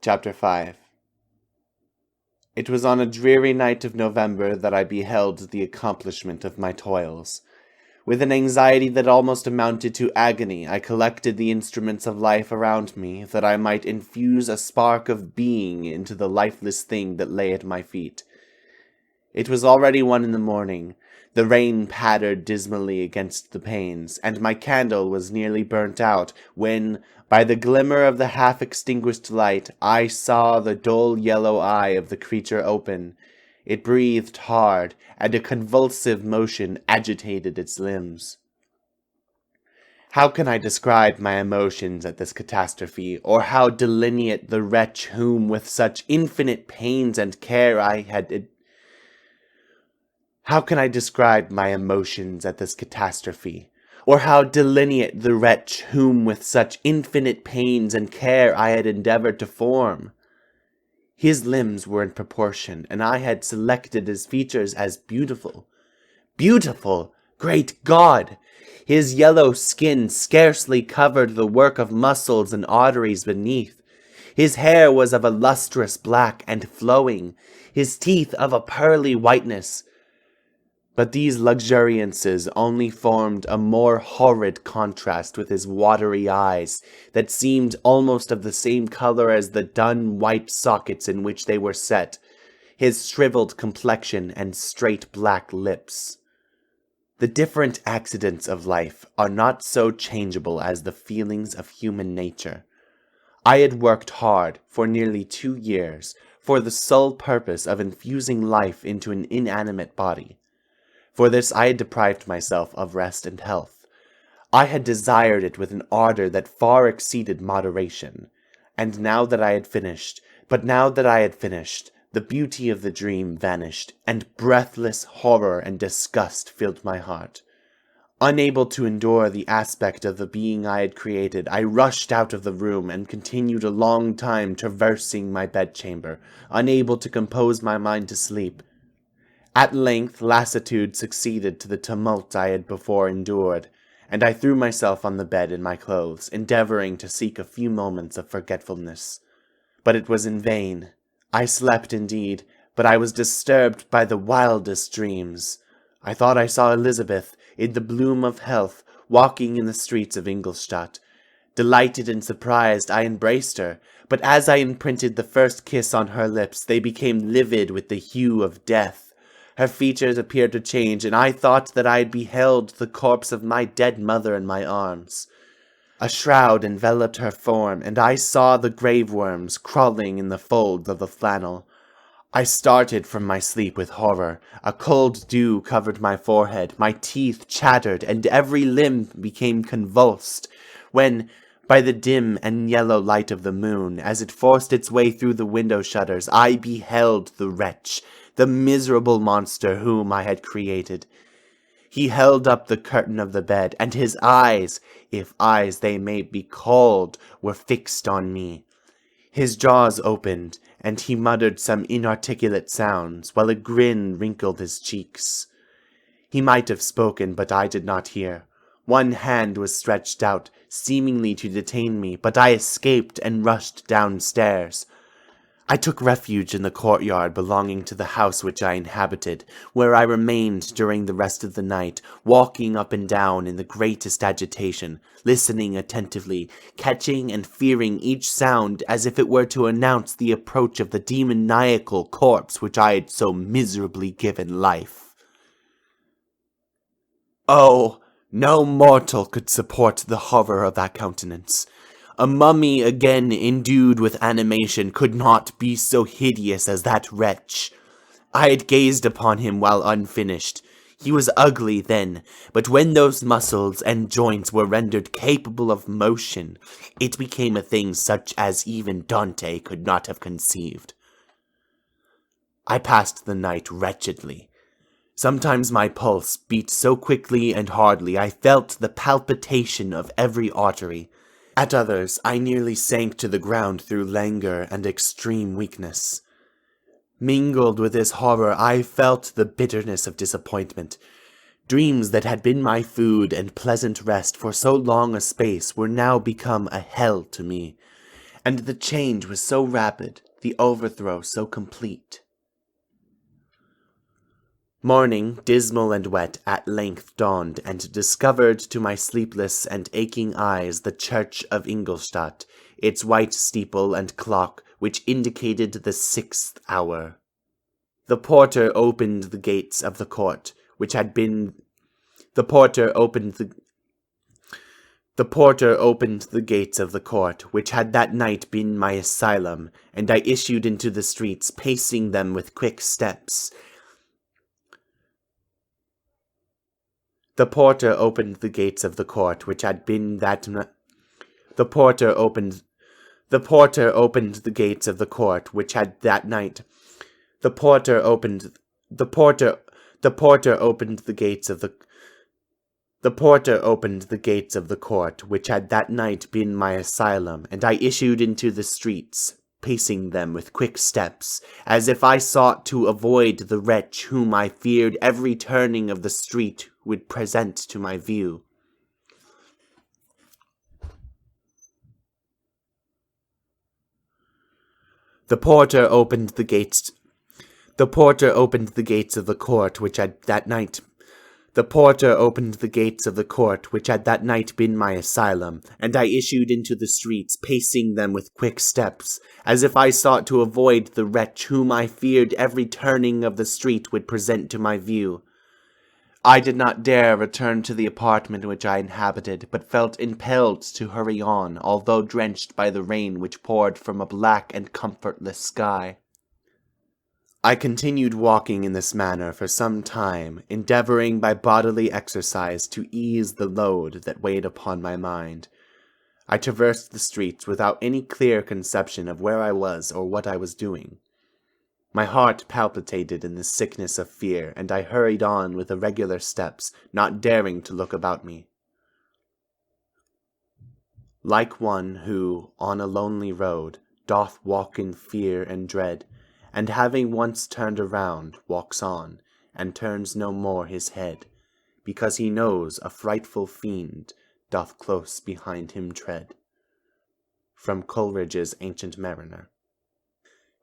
Chapter 5. It was on a dreary night of November that I beheld the accomplishment of my toils. With an anxiety that almost amounted to agony, I collected the instruments of life around me, that I might infuse a spark of being into the lifeless thing that lay at my feet. It was already 1 in the morning. The rain pattered dismally against the panes, and my candle was nearly burnt out, when, by the glimmer of the half-extinguished light, I saw the dull yellow eye of the creature open. It breathed hard, and a convulsive motion agitated its limbs. How can I describe my emotions at this catastrophe, or how delineate the wretch whom with such infinite pains and care How can I describe my emotions at this catastrophe, or how delineate the wretch whom with such infinite pains and care I had endeavored to form? His limbs were in proportion, and I had selected his features as beautiful. Beautiful! Great God! His yellow skin scarcely covered the work of muscles and arteries beneath. His hair was of a lustrous black and flowing, his teeth of a pearly whiteness. But these luxuriances only formed a more horrid contrast with his watery eyes, that seemed almost of the same color as the dun white sockets in which they were set, his shriveled complexion and straight black lips. The different accidents of life are not so changeable as the feelings of human nature. I had worked hard for nearly 2 years for the sole purpose of infusing life into an inanimate body. For this I had deprived myself of rest and health. I had desired it with an ardor that far exceeded moderation. And now that I had finished, the beauty of the dream vanished, and breathless horror and disgust filled my heart. Unable to endure the aspect of the being I had created, I rushed out of the room and continued a long time traversing my bedchamber, unable to compose my mind to sleep. At length lassitude succeeded to the tumult I had before endured, and I threw myself on the bed in my clothes, endeavoring to seek a few moments of forgetfulness. But it was in vain. I slept indeed, but I was disturbed by the wildest dreams. I thought I saw Elizabeth, in the bloom of health, walking in the streets of Ingolstadt. Delighted and surprised, I embraced her, but as I imprinted the first kiss on her lips, they became livid with the hue of death. Her features appeared to change, and I thought that I had beheld the corpse of my dead mother in my arms. A shroud enveloped her form, and I saw the grave worms crawling in the folds of the flannel. I started from my sleep with horror. A cold dew covered my forehead, my teeth chattered, and every limb became convulsed, when, by the dim and yellow light of the moon, as it forced its way through the window shutters, I beheld the wretch, the miserable monster whom I had created. He held up the curtain of the bed, and his eyes, if eyes they may be called, were fixed on me. His jaws opened, and he muttered some inarticulate sounds, while a grin wrinkled his cheeks. He might have spoken, but I did not hear. One hand was stretched out, seemingly to detain me, but I escaped and rushed downstairs. I took refuge in the courtyard belonging to the house which I inhabited, where I remained during the rest of the night, walking up and down in the greatest agitation, listening attentively, catching and fearing each sound as if it were to announce the approach of the demoniacal corpse which I had so miserably given life. Oh, no mortal could support the horror of that countenance. A mummy again endued with animation could not be so hideous as that wretch. I had gazed upon him while unfinished. He was ugly then, but when those muscles and joints were rendered capable of motion, it became a thing such as even Dante could not have conceived. I passed the night wretchedly. Sometimes my pulse beat so quickly and hardly I felt the palpitation of every artery. At others, I nearly sank to the ground through languor and extreme weakness. Mingled with this horror, I felt the bitterness of disappointment. Dreams that had been my food and pleasant rest for so long a space were now become a hell to me, and the change was so rapid, the overthrow so complete. Morning, dismal and wet, at length dawned, and discovered to my sleepless and aching eyes the church of Ingolstadt, its white steeple and clock, which indicated the 6th hour. The porter opened the gates of the court, which had been... The porter opened the gates of the court, which had that night been my asylum, and I issued into the streets, pacing them with quick steps. The porter opened the gates of the court, which had been that night. The porter opened the gates of the court, which had that night. The porter opened the gates of the court, which had that night been my asylum, and I issued into the streets, pacing them with quick steps, as if I sought to avoid the wretch whom I feared every turning of the street would present to my view. The porter opened the gates of the court, which had that night. The porter opened the gates of the court, which had that night been my asylum, and I issued into the streets, pacing them with quick steps, as if I sought to avoid the wretch whom I feared every turning of the street would present to my view. I did not dare return to the apartment which I inhabited, but felt impelled to hurry on, although drenched by the rain which poured from a black and comfortless sky. I continued walking in this manner for some time, endeavoring by bodily exercise to ease the load that weighed upon my mind. I traversed the streets without any clear conception of where I was or what I was doing. My heart palpitated in the sickness of fear, and I hurried on with irregular steps, not daring to look about me. Like one who, on a lonely road, doth walk in fear and dread, and having once turned around, walks on, and turns no more his head, because he knows a frightful fiend doth close behind him tread. From Coleridge's Ancient Mariner.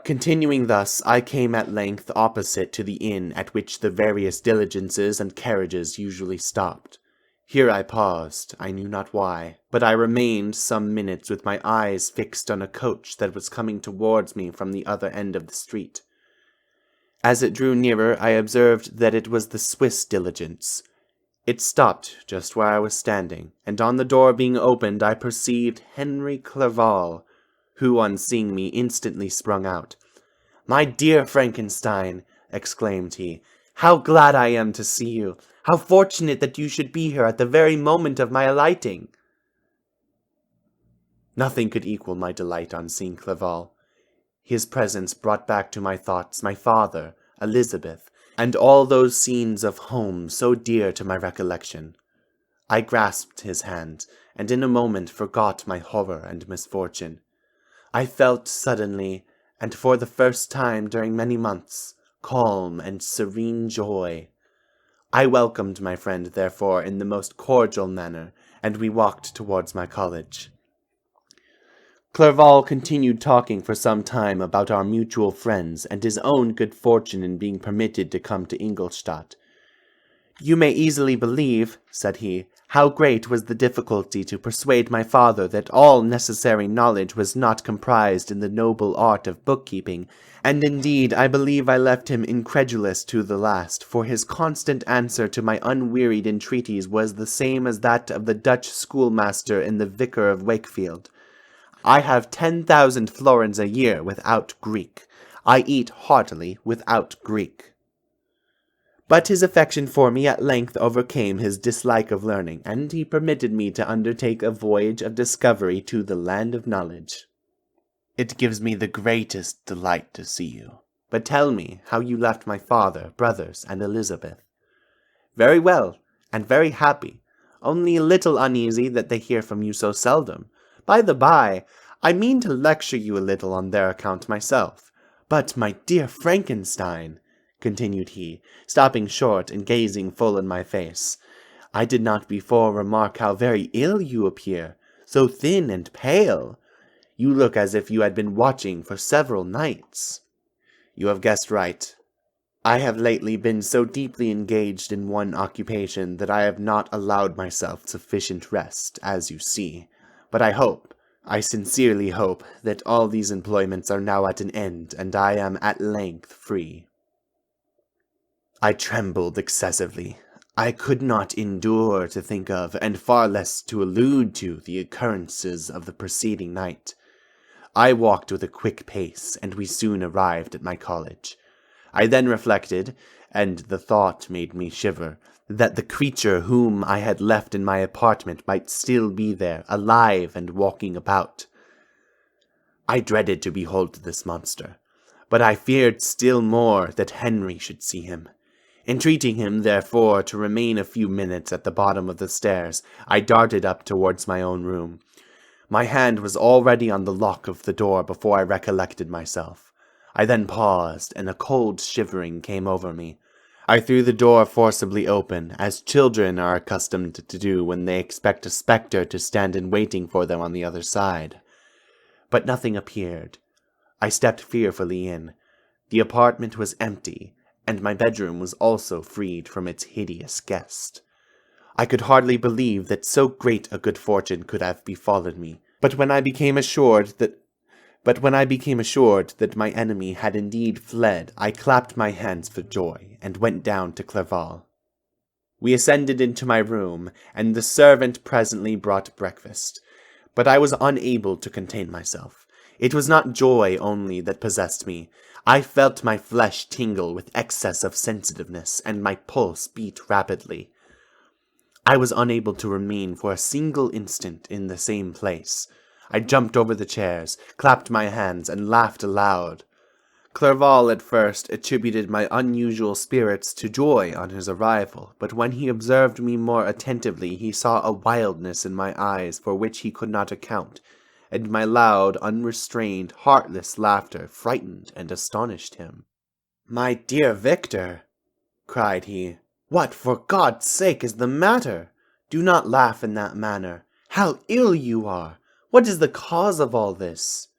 Continuing thus, I came at length opposite to the inn at which the various diligences and carriages usually stopped. Here I paused, I knew not why, but I remained some minutes with my eyes fixed on a coach that was coming towards me from the other end of the street. As it drew nearer, I observed that it was the Swiss diligence. It stopped just where I was standing, and on the door being opened, I perceived Henry Clerval, who, on seeing me, instantly sprung out. "My dear Frankenstein," exclaimed he, "how glad I am to see you! How fortunate that you should be here at the very moment of my alighting!" Nothing could equal my delight on seeing Clerval. His presence brought back to my thoughts my father, Elizabeth, and all those scenes of home so dear to my recollection. I grasped his hand, and in a moment forgot my horror and misfortune. I felt suddenly, and for the first time during many months, calm and serene joy. I welcomed my friend, therefore, in the most cordial manner, and we walked towards my college. Clerval continued talking for some time about our mutual friends and his own good fortune in being permitted to come to Ingolstadt. "You may easily believe," said he, "how great was the difficulty to persuade my father that all necessary knowledge was not comprised in the noble art of bookkeeping, and indeed I believe I left him incredulous to the last, for his constant answer to my unwearied entreaties was the same as that of the Dutch schoolmaster in the Vicar of Wakefield. I have 10,000 florins a year without Greek. I eat heartily without Greek." But his affection for me at length overcame his dislike of learning, and he permitted me to undertake a voyage of discovery to the land of knowledge. "It gives me the greatest delight to see you. But tell me how you left my father, brothers, and Elizabeth." "Very well, and very happy, only a little uneasy that they hear from you so seldom. By the by, I mean to lecture you a little on their account myself. But, my dear Frankenstein," continued he, stopping short and gazing full in my face, "I did not before remark how very ill you appear, so thin and pale. You look as if you had been watching for several nights." "You have guessed right. I have lately been so deeply engaged in one occupation that I have not allowed myself sufficient rest, as you see. But I sincerely hope, that all these employments are now at an end, and I am at length free." I trembled excessively. I could not endure to think of, and far less to allude to, the occurrences of the preceding night. I walked with a quick pace, and we soon arrived at my college. I then reflected, and the thought made me shiver, that the creature whom I had left in my apartment might still be there, alive and walking about. I dreaded to behold this monster, but I feared still more that Henry should see him. Entreating him, therefore, to remain a few minutes at the bottom of the stairs, I darted up towards my own room. My hand was already on the lock of the door before I recollected myself. I then paused, and a cold shivering came over me. I threw the door forcibly open, as children are accustomed to do when they expect a spectre to stand in waiting for them on the other side. But nothing appeared. I stepped fearfully in. The apartment was empty, and my bedroom was also freed from its hideous guest. I could hardly believe that so great a good fortune could have befallen me, but when I became assured that my enemy had indeed fled, I clapped my hands for joy, and went down to Clerval. We ascended into my room, and the servant presently brought breakfast, but I was unable to contain myself. It was not joy only that possessed me. I felt my flesh tingle with excess of sensitiveness, and my pulse beat rapidly. I was unable to remain for a single instant in the same place. I jumped over the chairs, clapped my hands, and laughed aloud. Clerval at first attributed my unusual spirits to joy on his arrival, but when he observed me more attentively he saw a wildness in my eyes for which he could not account, and my loud, unrestrained, heartless laughter frightened and astonished him. "My dear Victor," cried he, "what, for God's sake, is the matter? Do not laugh in that manner. How ill you are! What is the cause of all this?"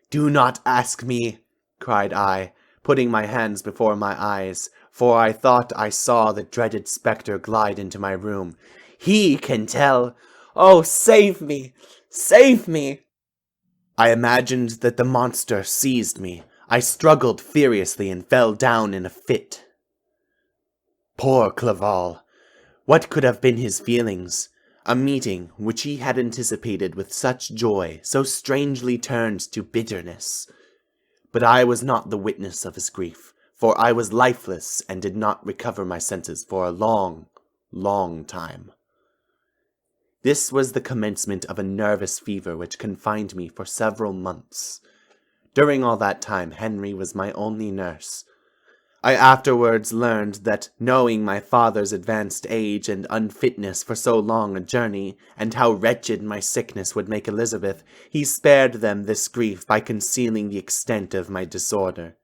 "Do not ask me," cried I, putting my hands before my eyes, for I thought I saw the dreaded spectre glide into my room. "He can tell. Oh, save me! Save me!" I imagined that the monster seized me. I struggled furiously and fell down in a fit. Poor Clerval! What could have been his feelings? A meeting, which he had anticipated with such joy, so strangely turned to bitterness. But I was not the witness of his grief, for I was lifeless and did not recover my senses for a long, long time. This was the commencement of a nervous fever which confined me for several months. During all that time, Henry was my only nurse. I afterwards learned that, knowing my father's advanced age and unfitness for so long a journey, and how wretched my sickness would make Elizabeth, he spared them this grief by concealing the extent of my disorder.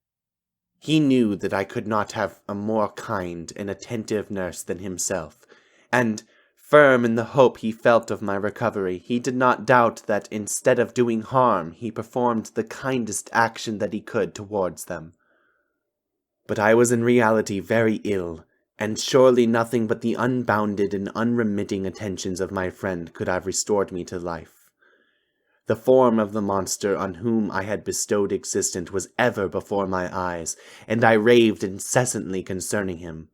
He knew that I could not have a more kind and attentive nurse than himself, and, firm in the hope he felt of my recovery, he did not doubt that, instead of doing harm, he performed the kindest action that he could towards them. But I was in reality very ill, and surely nothing but the unbounded and unremitting attentions of my friend could have restored me to life. The form of the monster on whom I had bestowed existence was ever before my eyes, and I raved incessantly concerning him.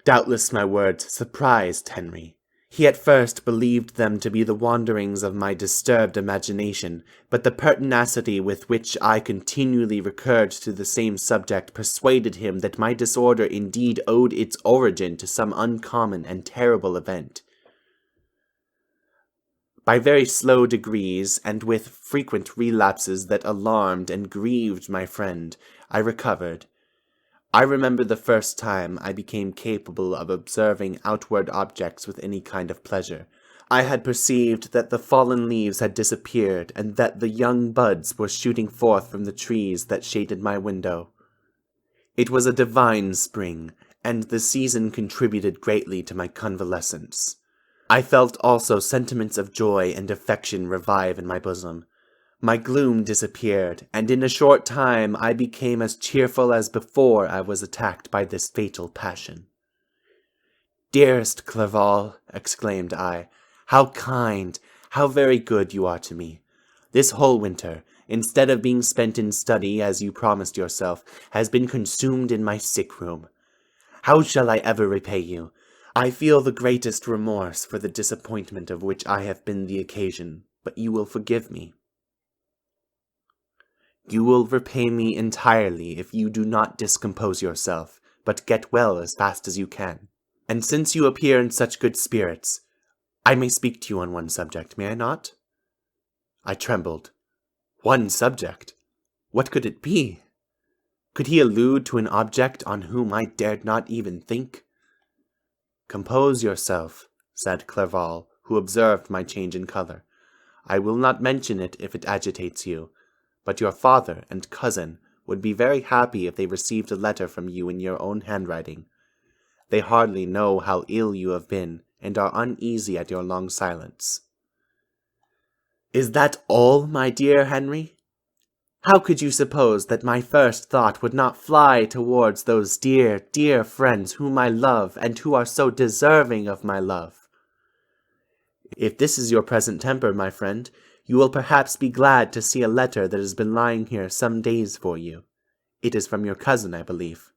Doubtless my words surprised Henry. He at first believed them to be the wanderings of my disturbed imagination, but the pertinacity with which I continually recurred to the same subject persuaded him that my disorder indeed owed its origin to some uncommon and terrible event. By very slow degrees, and with frequent relapses that alarmed and grieved my friend, I recovered. I remember the first time I became capable of observing outward objects with any kind of pleasure. I had perceived that the fallen leaves had disappeared, and that the young buds were shooting forth from the trees that shaded my window. It was a divine spring, and the season contributed greatly to my convalescence. I felt also sentiments of joy and affection revive in my bosom. My gloom disappeared, and in a short time I became as cheerful as before I was attacked by this fatal passion. "Dearest Clerval," exclaimed I, "how kind, how very good you are to me. This whole winter, instead of being spent in study, as you promised yourself, has been consumed in my sick room. How shall I ever repay you? I feel the greatest remorse for the disappointment of which I have been the occasion, but you will forgive me." "You will repay me entirely if you do not discompose yourself, but get well as fast as you can. And since you appear in such good spirits, I may speak to you on one subject, may I not?" I trembled. One subject? What could it be? Could he allude to an object on whom I dared not even think? "Compose yourself," said Clerval, who observed my change in color. "I will not mention it if it agitates you, but your father and cousin would be very happy if they received a letter from you in your own handwriting. They hardly know how ill you have been, and are uneasy at your long silence." "Is that all, my dear Henry? How could you suppose that my first thought would not fly towards those dear, dear friends whom I love, and who are so deserving of my love? If this is your present temper, my friend, you will perhaps be glad to see a letter that has been lying here some days for you. It is from your cousin, I believe."